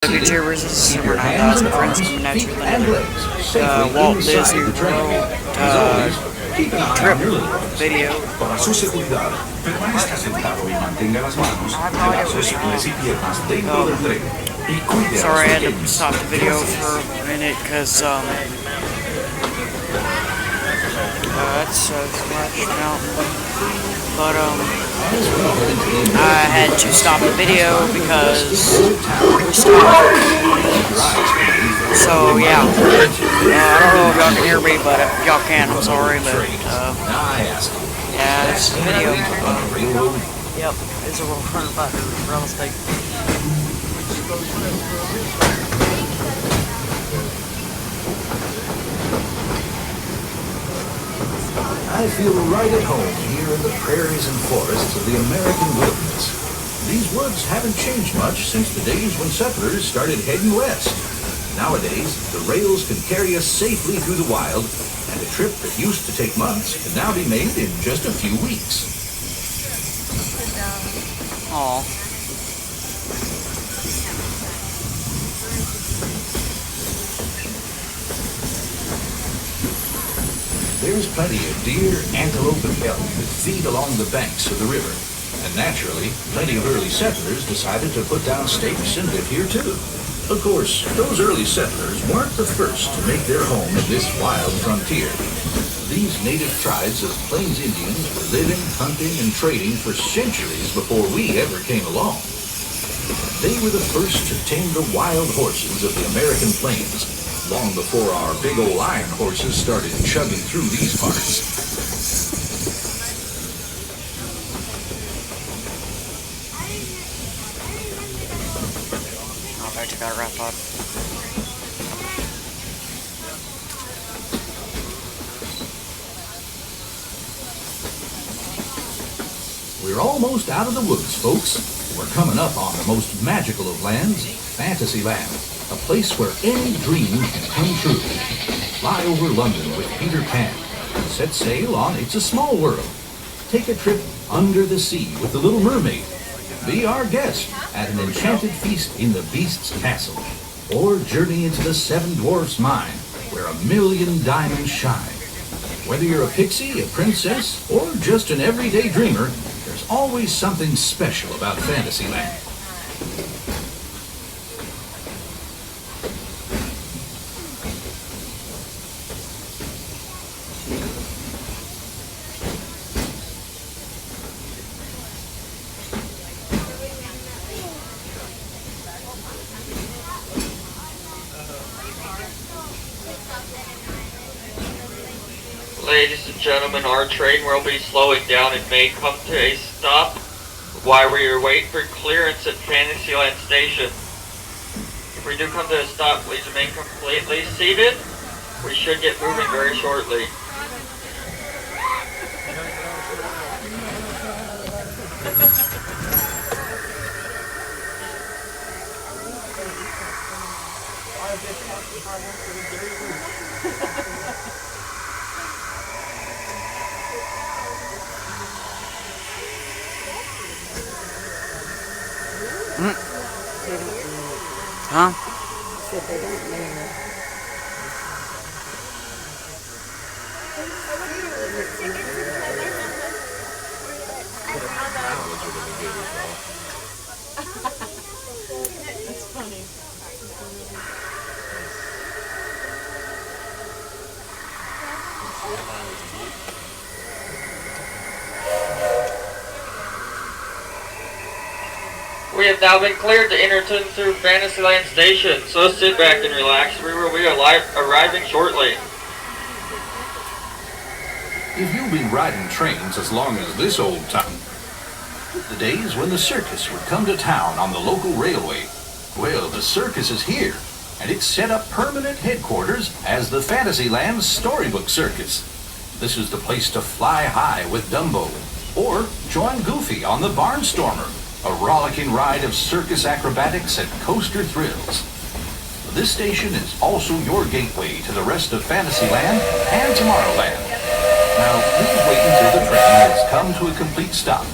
up, YouTubers? This is Super 9000 Friends coming at you with another Walt Disney World trip video. Para su seguridad, permanezca sentado y mantenga las manos, brazos, pies y piernas dentro del tren. Y cuide a los Sorry, I had to pequeños. stop the video for a minute because that's Splash Mountain. But I had to stop the video because we stopped. So yeah, I don't know if y'all can hear me, but if y'all can, I'm sorry, but yeah, it's a video. Yep, it's a run about the real estate. I feel right at home here in the prairies and forests of the American wilderness. These woods haven't changed much since the days when settlers started heading west. Nowadays, the rails can carry us safely through the wild, and a trip that used to take months can now be made in just a few weeks. Aw. There's plenty of deer, antelope, and elk that feed along the banks of the river. And naturally, plenty of early settlers decided to put down stakes and live here too. Of course, those early settlers weren't the first to make their home in this wild frontier. These native tribes of Plains Indians were living, hunting, and trading for centuries before we ever came along. They were the first to tame the wild horses of the American plains, long before our big old iron horses started chugging through these parts. I'll back to that wrap up. We're almost out of the woods, folks. We're coming up on the most magical of lands, Fantasyland, a place where any dream can come true. Fly over London with Peter Pan. Set sail on It's a Small World. Take a trip under the sea with the Little Mermaid. Be our guest at an enchanted feast in the Beast's castle. Or journey into the Seven Dwarfs mine, where 1,000,000 diamonds shine. Whether you're a pixie, a princess, or just an everyday dreamer, there's always something special about Fantasyland. Ladies and gentlemen, our train will be slowing down and may come to a stop while we wait for clearance at Fantasyland Station. If we do come to a stop, please remain completely seated. We should get moving very shortly. Huh? That's funny. We have now been cleared to enter through Fantasyland Station, so sit back and relax. We will be arriving shortly. If you've been riding trains as long as this old time, the days when the circus would come to town on the local railway, well, the circus is here, and it's set up permanent headquarters as the Fantasyland Storybook Circus. This is the place to fly high with Dumbo, or join Goofy on the Barnstormer, a rollicking ride of circus acrobatics and coaster thrills. This station is also your gateway to the rest of Fantasyland and Tomorrowland. Now, please wait until the train has come to a complete stop.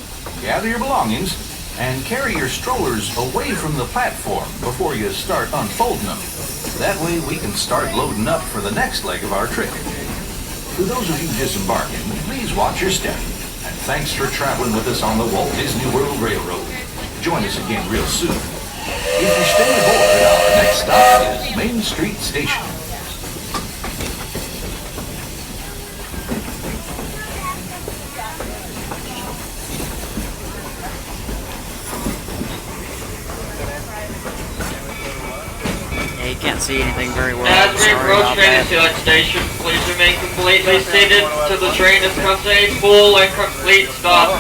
Gather your belongings And carry your strollers away from the platform before you start unfolding them. That way we can start loading up for the next leg of our trip. For those of you disembarking, please watch your step. And thanks for traveling with us on the Walt Disney World Railroad. Join us again real soon. If you stay aboard, our next stop is Main Street Station. Yeah, you can't see anything very well. As we Sorry approach about that. Fantasyland Station, please remain completely seated till the train has come to a full and complete stop.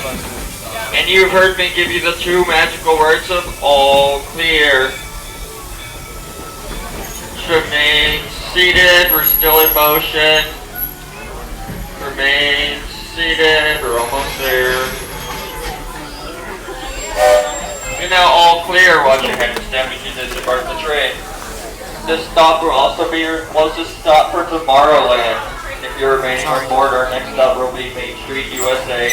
And you've heard me give you the two magical words of all clear. Remain seated, we're still in motion. Remain seated, we're almost there. You're now all clear. Watch your head and step as you disembark the train. This stop will also be your closest stop for Tomorrowland. If you're remaining on board, our next stop will be Main Street, USA.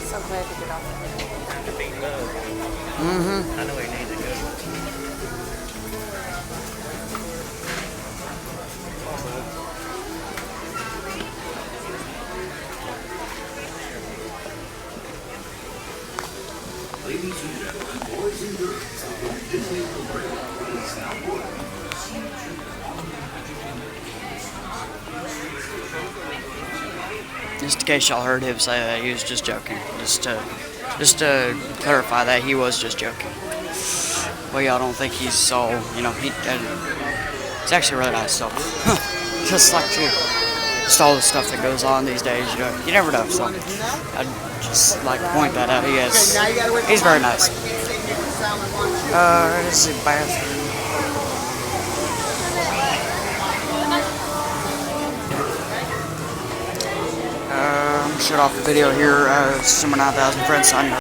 So glad to get off. I know where you need to go. Ladies and gentlemen, boys and girls, the Disney World Railroad is now boarding. Just in case y'all heard him say that, he was just joking. Just to clarify that, he was just joking. Well, y'all don't think he's so, you know, he's actually really nice, so. Just like you. Just all the stuff that goes on these days, you know, you never know, so. I'd just like to point that out. He's very nice. This is the bathroom. Shut off the video here. Summer 9000 friends signing up.